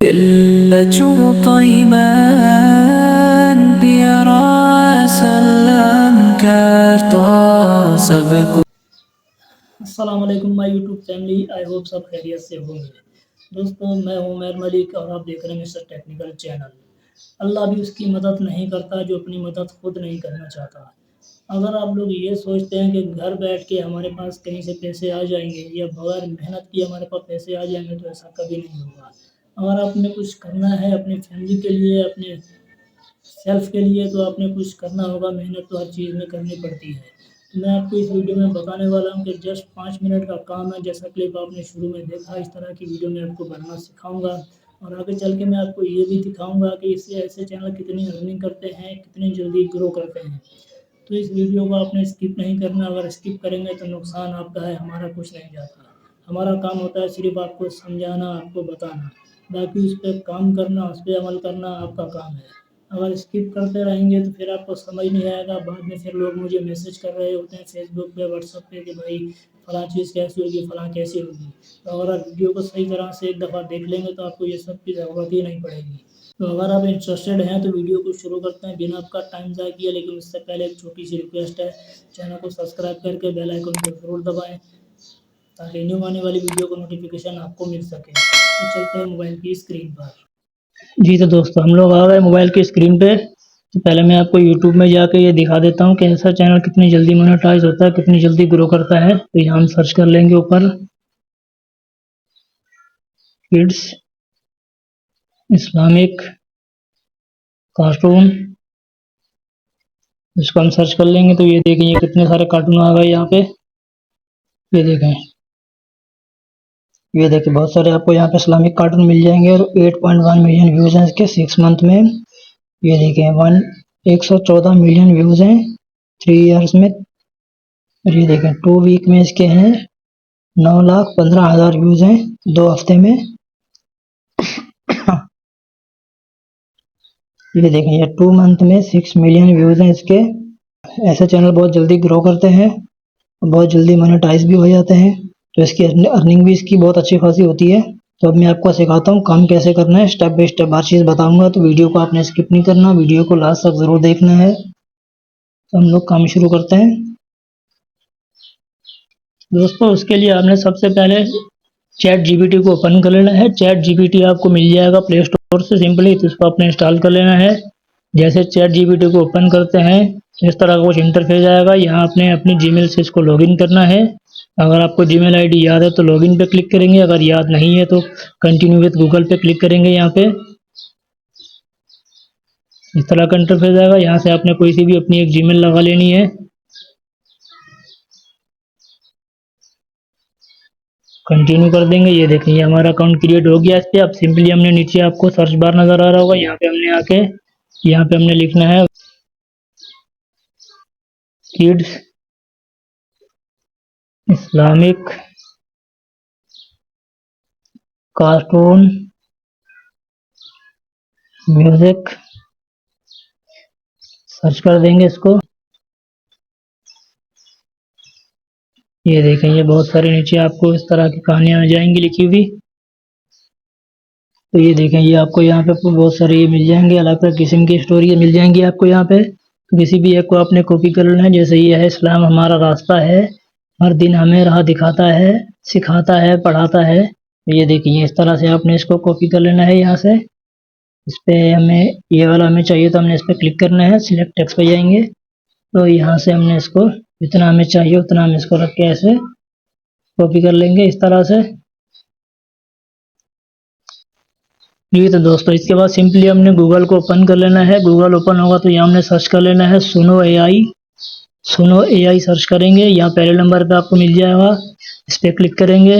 अस्सलाम वालेकुम my YouTube family. I hope सब खैरियत से होंगे। दोस्तों, मैं हूं उमर मलिक और आप देख रहे हैं मिस्टर टेक्निकल चैनल। अल्लाह भी उसकी मदद नहीं करता जो अपनी मदद खुद नहीं करना चाहता। अगर आप लोग ये सोचते हैं कि घर बैठ के हमारे पास कहीं से पैसे आ जाएंगे या बगैर मेहनत किए हमारे पास पैसे आ जाएंगे, तो ऐसा कभी नहीं होगा। अगर आपने कुछ करना है अपनी फैमिली के लिए, अपने सेल्फ के लिए, तो आपने कुछ करना होगा। मेहनत तो हर चीज़ में करनी पड़ती है। तो मैं आपको इस वीडियो में बताने वाला हूँ कि जस्ट 5 मिनट का काम है। जैसा क्लिप आपने शुरू में देखा, इस तरह की वीडियो मैं आपको बनाना सिखाऊंगा और आगे चल के मैं आपको ये भी दिखाऊंगा कि इससे ऐसे चैनल कितनी अर्निंग करते हैं, कितनी जल्दी ग्रो करते हैं। तो इस वीडियो को आपने स्किप नहीं करना। अगर स्किप करेंगे तो नुकसान आपका है, हमारा कुछ नहीं जाता। हमारा काम होता है सिर्फ आपको समझाना, आपको बताना, बाकी उस पर काम करना, उस पर अमल करना आपका काम है। अगर स्किप करते रहेंगे तो फिर आपको समझ नहीं आएगा। बाद में फिर लोग मुझे मैसेज कर रहे होते हैं फेसबुक पे, व्हाट्सएप पे कि भाई फलां चीज़ कैसी होगी, फलां कैसी होगी। तो अगर आप वीडियो को सही तरह से एक दफ़ा देख लेंगे तो आपको ये सब की ज़रूरत ही नहीं पड़ेगी। तो अगर आप इंटरेस्टेड हैं तो वीडियो को शुरू करते हैं बिना आपका टाइम ज़ाया किए। लेकिन उससे पहले एक छोटी सी रिक्वेस्ट है, चैनल को सब्सक्राइब करके बेल आइकन को ज़रूर दबाएँ ताकि न्यू आने वाली वीडियो का नोटिफिकेशन आपको मिल सके। तो चलते हैं मोबाइल की स्क्रीन पर। जी तो दोस्तों, हम लोग आ गए मोबाइल की स्क्रीन पे। तो पहले मैं आपको यूट्यूब में जाके ये दिखा देता हूँ कि ऐसा चैनल कितनी जल्दी मोनेटाइज होता है, कितनी जल्दी ग्रो करता है। तो यहाँ हम सर्च कर लेंगे ऊपर किड्स इस्लामिक कार्टून। इसको हम सर्च कर लेंगे तो ये देखें, ये कितने सारे कार्टून आ गए यहाँ पे। ये देखें बहुत सारे आपको यहाँ पे इस्लामिक कार्टून मिल जाएंगे और 8.1 मिलियन व्यूज हैं इसके 6 मंथ में। ये देखें 114 मिलियन व्यूज हैं 3 इयर्स में। और ये देखें 2 वीक में इसके हैं 9,15,000 व्यूज हैं 2 हफ्ते में। ये देखें, ये 2 मंथ में 6 मिलियन व्यूज हैं इसके। ऐसे चैनल बहुत जल्दी ग्रो करते हैं और बहुत जल्दी मोनेटाइज भी हो जाते हैं। तो इसकी अर्निंग भी इसकी बहुत अच्छी खासी होती है। तो अब मैं आपको सिखाता हूँ काम कैसे करना है, स्टेप बाय स्टेप हर चीज़ बताऊंगा। तो वीडियो को आपने स्किप नहीं करना, वीडियो को लास्ट तक ज़रूर देखना है। तो हम लोग काम शुरू करते हैं। दोस्तों, उसके लिए आपने सबसे पहले चैट जीपीटी को ओपन कर लेना है। चैट जीपीटी आपको मिल जाएगा प्ले स्टोर से सिंपली, तो इसको आपने इंस्टॉल कर लेना है। जैसे चैट जीपीटी को ओपन करते हैं इस तरह का कुछ इंटरफेस आएगा। यहाँ आपने अपनी जीमेल से इसको लॉगिन करना है। अगर आपको जीमेल आईडी याद है तो लॉगिन पे क्लिक करेंगे, अगर याद नहीं है तो कंटिन्यू विद गूगल पे क्लिक करेंगे। यहाँ पे इस तरह का इंटरफेस आएगा। यहाँ से आपने कोई सी भी अपनी एक जीमेल लगा लेनी है। कंटिन्यू कर देंगे। ये देखें, ये हमारा अकाउंट क्रिएट हो गया। इस पे अब सिंपली हमने नीचे आपको सर्च बार नजर आ रहा होगा, यहाँ पे हमने आके यहाँ पे हमने लिखना है kids Islamic cartoon music. Search कर देंगे इसको। ये देखें, ये बहुत सारी नीचे आपको इस तरह की कहानियां आ जाएंगी लिखी हुई। तो ये देखें, ये आपको यहाँ पे बहुत सारी ये मिल जाएंगे, अलग अलग किस्म की स्टोरी मिल जाएंगी आपको यहाँ पे। तो किसी भी एक को आपने कॉपी कर लेना है। जैसे ये है इस्लाम हमारा रास्ता है, हर दिन हमें राह दिखाता है, सिखाता है, पढ़ाता है। तो ये देखिए, इस तरह से आपने इसको कॉपी कर लेना है। यहाँ से इस पे हमें ये वाला हमें चाहिए तो हमने इस पर क्लिक करना है, सिलेक्ट टेक्स्ट पे जाएंगे। तो यहाँ से हमने इसको जितना हमें चाहिए उतना हम इसको रख के ऐसे कॉपी कर लेंगे इस तरह से। जी तो दोस्तों, इसके बाद सिंपली हमने गूगल को ओपन कर लेना है। गूगल ओपन होगा तो यहाँ हमने सर्च कर लेना है सुनो एआई। सुनो एआई सर्च करेंगे, यहाँ पहले नंबर पे आपको मिल जाएगा। इस पर क्लिक करेंगे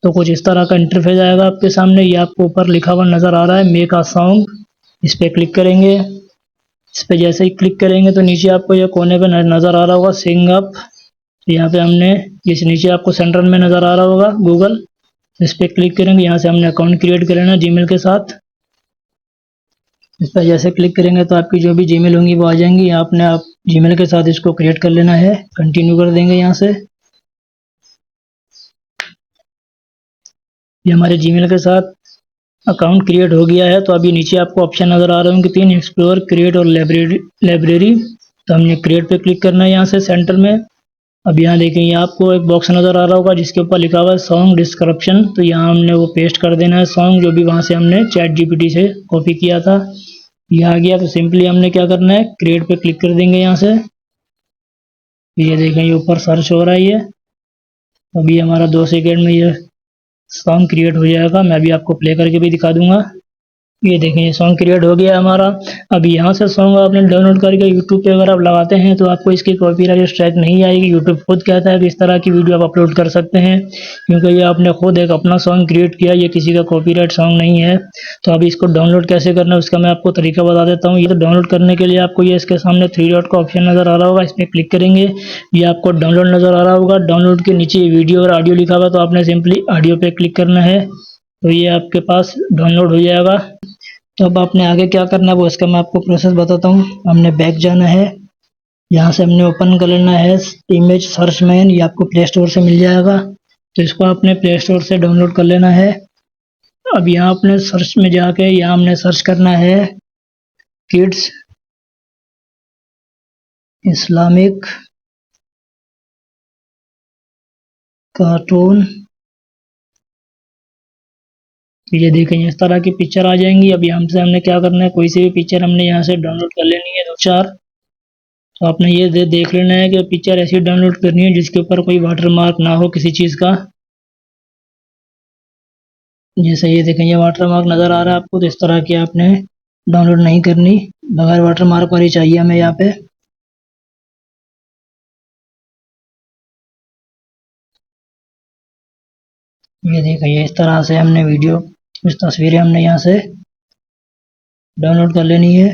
तो कुछ इस तरह का इंटरफेस आएगा आपके सामने। ये आपको ऊपर लिखा हुआ नजर आ रहा है मेक अ सॉन्ग। इस पर क्लिक करेंगे। इस पर जैसे ही क्लिक करेंगे तो नीचे आपको ये कोने पे नजर आ रहा होगा सिंग अप। यहाँ पे हमने इस नीचे आपको सेंटर में नजर आ रहा होगा गूगल, इस पर क्लिक करेंगे। यहाँ से हमने अकाउंट क्रिएट कर लेना जीमेल के साथ। इस पर जैसे क्लिक करेंगे तो आपकी जो भी जीमेल होंगी वो आ जाएंगी। आपने आप जीमेल के साथ इसको क्रिएट कर लेना है। कंटिन्यू कर देंगे यहाँ से। ये हमारे जीमेल के साथ अकाउंट क्रिएट हो गया है। तो अभी नीचे आपको ऑप्शन नज़र आ रहे होंगे 3, एक्सप्लोर, क्रिएट और लाइब्रेरी। तो हमने क्रिएट पे क्लिक करना है यहाँ से सेंटर में। अब यहाँ देखेंगे आपको एक बॉक्स नज़र आ रहा होगा जिसके ऊपर लिखा हुआ है सॉन्ग डिस्क्रिप्शन। तो यहाँ हमने वो पेस्ट कर देना है सॉन्ग, जो भी वहाँ से हमने चैट जीपीटी से कॉपी किया था। ये आ गया तो सिंपली हमने क्या करना है, क्रिएट पे क्लिक कर देंगे यहाँ से। ये देखें ये ऊपर सर्च हो रहा है ये। अभी हमारा 2 सेकेंड में ये सॉन्ग क्रिएट हो जाएगा। मैं अभी आपको प्ले करके भी दिखा दूंगा। ये देखें ये सॉन्ग क्रिएट हो गया हमारा। अब यहाँ से सॉन्ग आपने डाउनलोड करके यूट्यूब पे अगर आप लगाते हैं तो आपको इसकी कॉपीराइट स्ट्राइक नहीं आएगी। यूट्यूब खुद कहता है कि इस तरह की वीडियो आप अपलोड कर सकते हैं, क्योंकि ये आपने खुद एक अपना सॉन्ग क्रिएट किया, ये किसी का कॉपीराइट सॉन्ग नहीं है। तो अभी इसको डाउनलोड कैसे करना है उसका मैं आपको तरीका बता देता हूँ। ये तो डाउनलोड करने के लिए आपको ये इसके सामने 3 डॉट का ऑप्शन नज़र आ रहा होगा, इस पर क्लिक करेंगे। ये आपको डाउनलोड नज़र आ रहा होगा। डाउनलोड के नीचे वीडियो और ऑडियो लिखा हुआ, तो आपने सिंपली ऑडियो पे क्लिक करना है। तो ये आपके पास डाउनलोड हो जाएगा। तो अब आपने आगे क्या करना है वो इसका मैं आपको प्रोसेस बताता हूँ। हमने बैक जाना है, यहाँ से हमने ओपन कर लेना है इमेज सर्च मैन, ये आपको प्ले स्टोर से मिल जाएगा। तो इसको आपने प्ले स्टोर से डाउनलोड कर लेना है। अब यहाँ अपने सर्च में जाके यहाँ हमने सर्च करना है किड्स इस्लामिक कार्टून। तो ये देखें इस तरह की पिक्चर आ जाएंगी। अब यहाँ से हमने क्या करना है, कोई सी भी पिक्चर हमने यहाँ से डाउनलोड कर लेनी है 2-4। तो आपने ये देख लेना है कि पिक्चर ऐसी डाउनलोड करनी है जिसके ऊपर कोई वाटर मार्क ना हो किसी चीज़ का। जैसे ये देखें ये वाटर मार्क नज़र आ रहा है आपको, तो इस तरह की आपने डाउनलोड नहीं करनी, बगैर वाटर मार्क वाली चाहिए हमें यहाँ पे। ये देखिए इस तरह से हमने वीडियो, कुछ तस्वीरें हमने यहाँ से डाउनलोड कर लेनी है।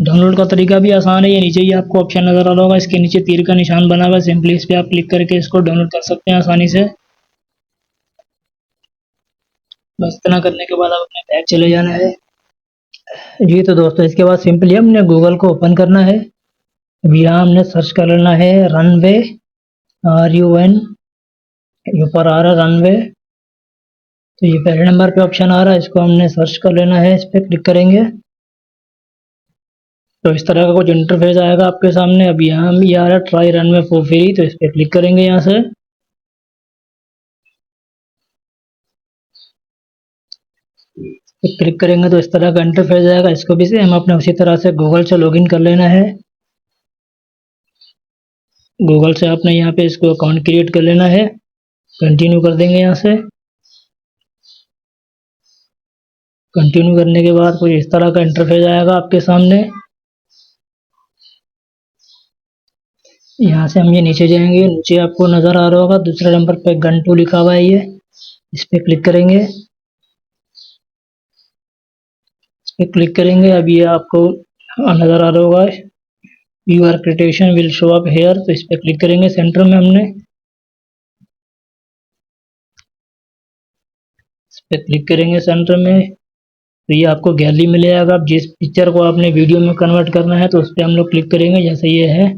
डाउनलोड का तरीका भी आसान है। ये नीचे ही आपको ऑप्शन नज़र आ रहा होगा, इसके नीचे तीर का निशान बना हुआ है, सिंपली इस पर आप क्लिक करके इसको डाउनलोड कर सकते हैं आसानी से। बस इतना करने के बाद आप अपने बैग चले जाना है। जी तो दोस्तों इसके बाद सिंपली हमने गूगल को ओपन करना है। अब यहाँ हमने सर्च कर लेना है रनवे, RUN, ऊपर आ रहा है रनवे। तो ये पहले नंबर पे ऑप्शन आ रहा है, इसको हमने सर्च कर लेना है, इस पर क्लिक करेंगे तो इस तरह का कुछ इंटरफेस आएगा आपके सामने। अब यहाँ भी आ रहा है ट्राई रनवे फॉर फ्री, तो इस पर क्लिक करेंगे यहाँ से। क्लिक करेंगे तो इस तरह का इंटरफेस आएगा। इसको भी हम अपने उसी तरह से गूगल से लॉगिन कर लेना है। गूगल से आपने यहाँ पे इसको अकाउंट क्रिएट कर लेना है, कंटिन्यू कर देंगे यहाँ से। कंटिन्यू करने के बाद कुछ इस तरह का इंटरफेस आएगा आपके सामने। यहाँ से हम ये नीचे जाएंगे, नीचे आपको नज़र आ रहा होगा दूसरे नंबर पे गन टू लिखा हुआ है, ये इस पर क्लिक करेंगे। इस पर क्लिक करेंगे, अब ये आपको नज़र आ रहा होगा your creation will show up here, तो इस पर क्लिक करेंगे सेंटर में हमने। इस पर क्लिक करेंगे सेंटर में, तो ये आपको गैलरी में ले आएगा। अब जिस पिक्चर को आपने वीडियो में कन्वर्ट करना है तो उस पर हम लोग क्लिक करेंगे, जैसे ये है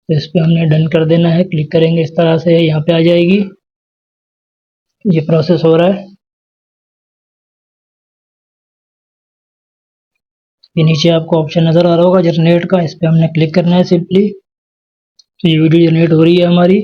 तो इस पर हमने डन कर देना है। क्लिक करेंगे इस तरह से यहाँ पे आ जाएगी। ये प्रोसेस हो रहा है। ये नीचे आपको ऑप्शन नज़र आ रहा होगा जनरेट का, इस पर हमने क्लिक करना है सिंपली। तो ये वीडियो जनरेट हो रही है हमारी।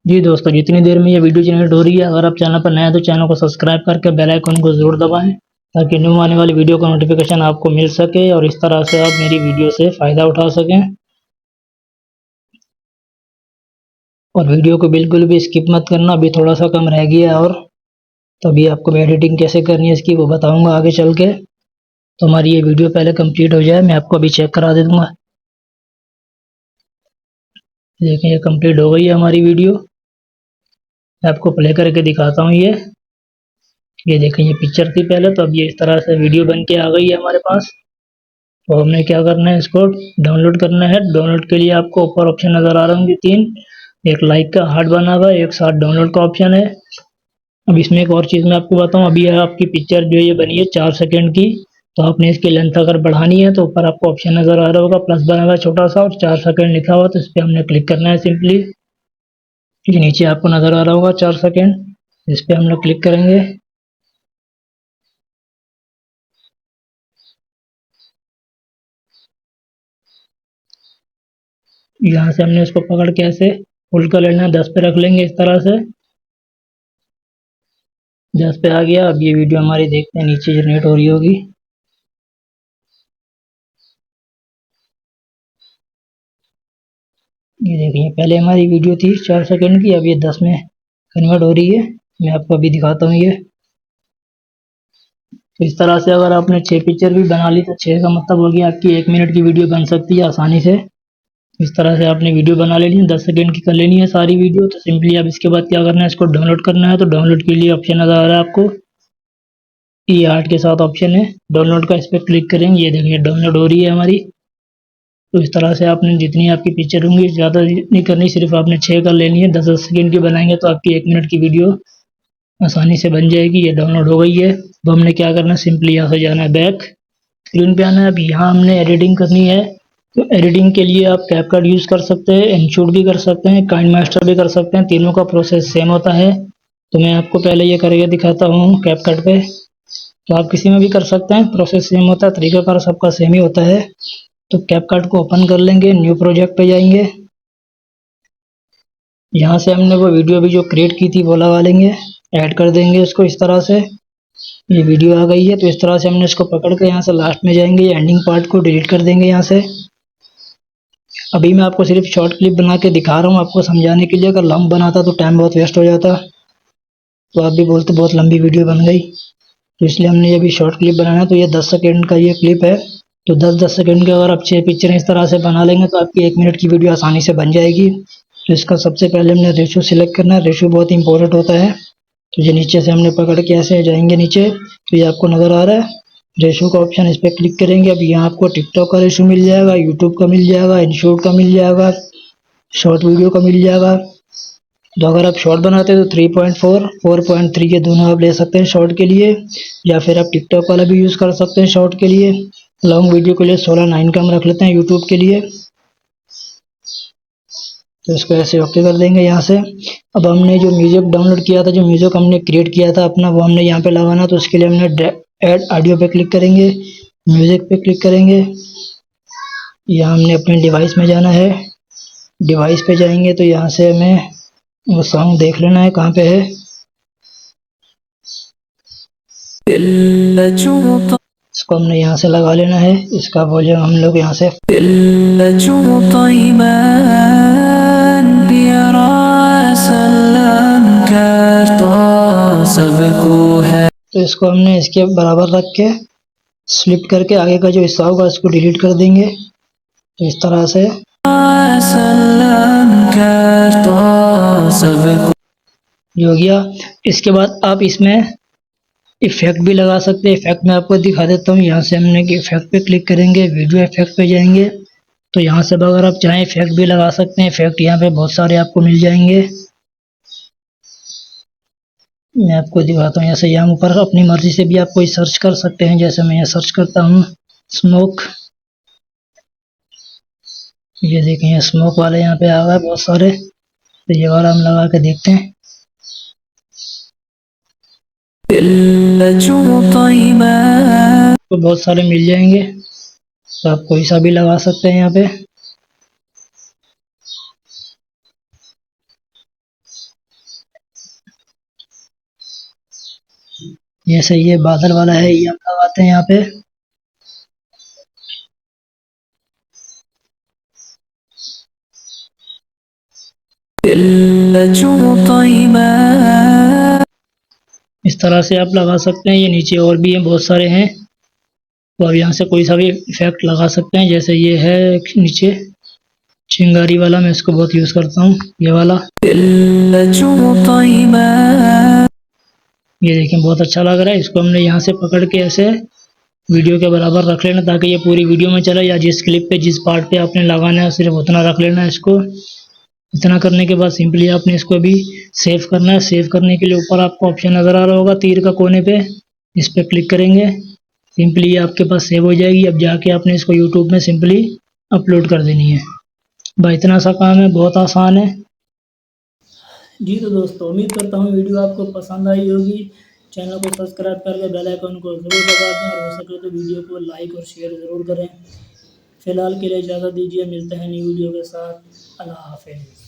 जी दोस्तों जितनी देर में ये वीडियो जनरेट हो रही है, अगर आप चैनल पर नए हैं तो चैनल को सब्सक्राइब करके बेल आइकन को ज़रूर दबाएं, ताकि न्यू आने वाली वीडियो का नोटिफिकेशन आपको मिल सके और इस तरह से आप मेरी वीडियो से फ़ायदा उठा सकें। और वीडियो को बिल्कुल भी स्किप मत करना, अभी थोड़ा सा कम रह गया है। और तो अभी आपको एडिटिंग कैसे करनी है इसकी वो बताऊँगा आगे चल के। तो हमारी ये वीडियो पहले कंप्लीट हो जाए, मैं आपको अभी चेक करा दे दूँगा। देखिए ये कंप्लीट हो गई है हमारी वीडियो। मैं आपको प्ले करके दिखाता हूँ। ये देखें ये पिक्चर थी पहले, तो अब ये इस तरह से वीडियो बन के आ गई है हमारे पास। तो हमने क्या करना है, इसको डाउनलोड करना है। डाउनलोड के लिए आपको ऊपर ऑप्शन नज़र आ रहे होंगे 3, एक लाइक का हार्ट बना हुआ है, एक साथ डाउनलोड का ऑप्शन है। अब इसमें एक और चीज़ मैं आपको बताऊँ, अभी आपकी पिक्चर जो ये बनी है 4 सेकंड की, तो आपने इसकी लेंथ अगर बढ़ानी है तो ऊपर आपको ऑप्शन नज़र आ रहा होगा, प्लस बना हुआ छोटा सा और 4 सेकंड लिखा हुआ, तो इस पर हमने क्लिक करना है सिंपली। ये नीचे आपको नज़र आ रहा होगा 4 सेकंड, इस पर हम लोग क्लिक करेंगे। यहाँ से हमने इसको पकड़ के ऐसे फुल कर लेना है, 10 पे रख लेंगे इस तरह से। 10 पे आ गया। अब ये वीडियो हमारी देखते हैं नीचे जनरेट हो रही होगी। ये देखिए पहले हमारी वीडियो थी 4 सेकंड की, अब ये 10 में कन्वर्ट हो रही है। मैं आपको अभी दिखाता हूँ ये। तो इस तरह से अगर आपने 6 पिक्चर भी बना ली तो 6 का मतलब हो गया आपकी 1 मिनट की वीडियो बन सकती है आसानी से। इस तरह से आपने वीडियो बना लेनी है, 10 सेकंड की कर लेनी है सारी वीडियो। तो सिंपली अब इसके बाद क्या करना है, इसको डाउनलोड करना है। तो डाउनलोड के लिए ऑप्शन नज़र आ रहा है आपको, ये आर्ट के साथ ऑप्शन है डाउनलोड का, इस पर क्लिक करेंगे। ये देखिए डाउनलोड हो रही है हमारी। तो इस तरह से आपने जितनी आपकी पिक्चर होंगी ज़्यादा नहीं करनी, सिर्फ आपने 6 कर लेनी है। 10-10 सेकंड की बनाएंगे तो आपकी 1 मिनट की वीडियो आसानी से बन जाएगी। ये डाउनलोड हो गई है। तो हमने क्या करना है, सिंपली यहाँ से जाना है बैक, स्क्रीन पे आना है। अब यहाँ हमने एडिटिंग करनी है। तो एडिटिंग के लिए आप कैपकट यूज़ कर सकते हैं, इनशूट भी कर सकते हैं, काइंड मास्टर भी कर सकते हैं, तीनों का प्रोसेस सेम होता है। तो मैं आपको पहले ये करके दिखाता हूँ कैपकट पे। तो आप किसी में भी कर सकते हैं, प्रोसेस सेम होता है, तरीकाकार सबका सेम ही होता है। तो कैपकट को ओपन कर लेंगे, न्यू प्रोजेक्ट पे जाएंगे। यहाँ से हमने वो वीडियो भी जो क्रिएट की थी वो लगा लेंगे, ऐड कर देंगे इसको इस तरह से। ये वीडियो आ गई है। तो इस तरह से हमने इसको पकड़ के यहाँ से लास्ट में जाएंगे, एंडिंग पार्ट को डिलीट कर देंगे यहाँ से। अभी मैं आपको सिर्फ शॉर्ट क्लिप बना के दिखा रहा हूँ आपको समझाने के लिए, अगर लंबा बनाता तो टाइम बहुत वेस्ट हो जाता, तो आप भी बोलते बहुत लंबी वीडियो बन गई। तो इसलिए हमने ये भी शॉर्ट क्लिप बनाना है। तो ये 10 सेकंड का ये क्लिप है। तो 10-10 सेकंड के अगर आप 6 पिक्चर इस तरह से बना लेंगे तो आपकी 1 मिनट की वीडियो आसानी से बन जाएगी। तो इसका सबसे पहले हमने रेशो सिलेक्ट करना है, रेशो बहुत इंपॉर्टेंट होता है। तो ये नीचे से हमने पकड़ के ऐसे जाएंगे नीचे, तो ये आपको नज़र आ रहा है रेशो का ऑप्शन, इस पर क्लिक करेंगे। अब यहाँ आपको टिकटॉक का रेशो मिल जाएगा, यूट्यूब का मिल जाएगा, इनशॉट का मिल जाएगा, शॉर्ट वीडियो का मिल जाएगा। तो अगर आप शॉर्ट बनाते हैं तो 3.4, 4.3 के दोनों आप ले सकते हैं शॉर्ट के लिए, या फिर आप टिकटॉक वाला भी यूज़ कर सकते हैं शॉर्ट के लिए। लॉन्ग वीडियो के लिए 16:9 का हम रख लेते हैं यूट्यूब के लिए। तो इसको ऐसे ओके कर देंगे यहाँ से। अब हमने जो म्यूजिक डाउनलोड किया था, जो म्यूजिक हमने क्रिएट किया था अपना, वो हमने यहाँ पे लगाना। तो उसके लिए हमने ऐड ऑडियो पे क्लिक करेंगे, म्यूजिक पे क्लिक करेंगे। यहाँ हमने अपने डिवाइस में जाना है, डिवाइस पे जाएंगे तो यहाँ से हमें वो सॉन्ग देख लेना है कहाँ पे है। इसको हमने यहाँ से लगा लेना है, इसका वॉल्यूम हम लोग यहाँ से तो इसको हमने इसके बराबर रख के स्लिप करके आगे का जो हिस्सा होगा उसको डिलीट कर देंगे। तो इस तरह से ये हो गया। इसके बाद आप इसमें इफेक्ट भी लगा सकते हैं। इफेक्ट मैं आपको दिखा देता हूँ। यहाँ से हमने इफेक्ट पे क्लिक करेंगे, वीडियो इफेक्ट पे जाएंगे। तो यहाँ से अगर आप चाहें इफेक्ट भी लगा सकते हैं। इफेक्ट यहाँ पे बहुत सारे आपको मिल जाएंगे, मैं आपको दिखाता हूँ। जैसे यहाँ ऊपर अपनी मर्जी से भी आप कोई सर्च कर सकते हैं, जैसे मैं यहाँ सर्च करता हूँ स्मोक। ये देखें यहाँ स्मोक वाले यहाँ पे आ गए बहुत सारे। तो ये वाला हम लगा के देखते हैं। तो बहुत सारे मिल जाएंगे, तो आप कोई सा भी लगा सकते हैं यहाँ पे। जैसे ये बादल वाला है, ये हम लगाते हैं यहाँ पे। इस तरह से आप लगा सकते हैं। ये नीचे और भी हैं, बहुत सारे हैं। तो अब यहाँ से कोई सा भी इफेक्ट लगा सकते हैं। जैसे ये है नीचे चिंगारी वाला, मैं इसको बहुत यूज़ करता हूँ, ये वाला। ये देखें बहुत अच्छा लग रहा है। इसको हमने यहाँ से पकड़ के ऐसे वीडियो के बराबर रख लेना, ताकि ये पूरी वीडियो में चले, या जिस क्लिप पे जिस पार्ट पे आपने लगाना है सिर्फ उतना रख लेना है इसको। इतना करने के बाद सिंपली आपने इसको भी सेव करना है। सेव करने के लिए ऊपर आपको ऑप्शन नज़र आ रहा होगा तीर का कोने पे, इस पर क्लिक करेंगे। सिंपली ये आपके पास सेव हो जाएगी। अब जाके आपने इसको यूट्यूब में सिंपली अपलोड कर देनी है। भाई इतना सा काम है, बहुत आसान है। जी तो दोस्तों, उम्मीद करता हूँ वीडियो आपको पसंद आई होगी। चैनल को सब्सक्राइब करके बेल आइकन को ज़रूर दबा दें और हो सके तो वीडियो को लाइक और शेयर ज़रूर करें। फिलहाल के लिए इजाज़त दीजिए, मिलते हैं नई वीडियो के साथ। अल्लाह हाफ़िज़।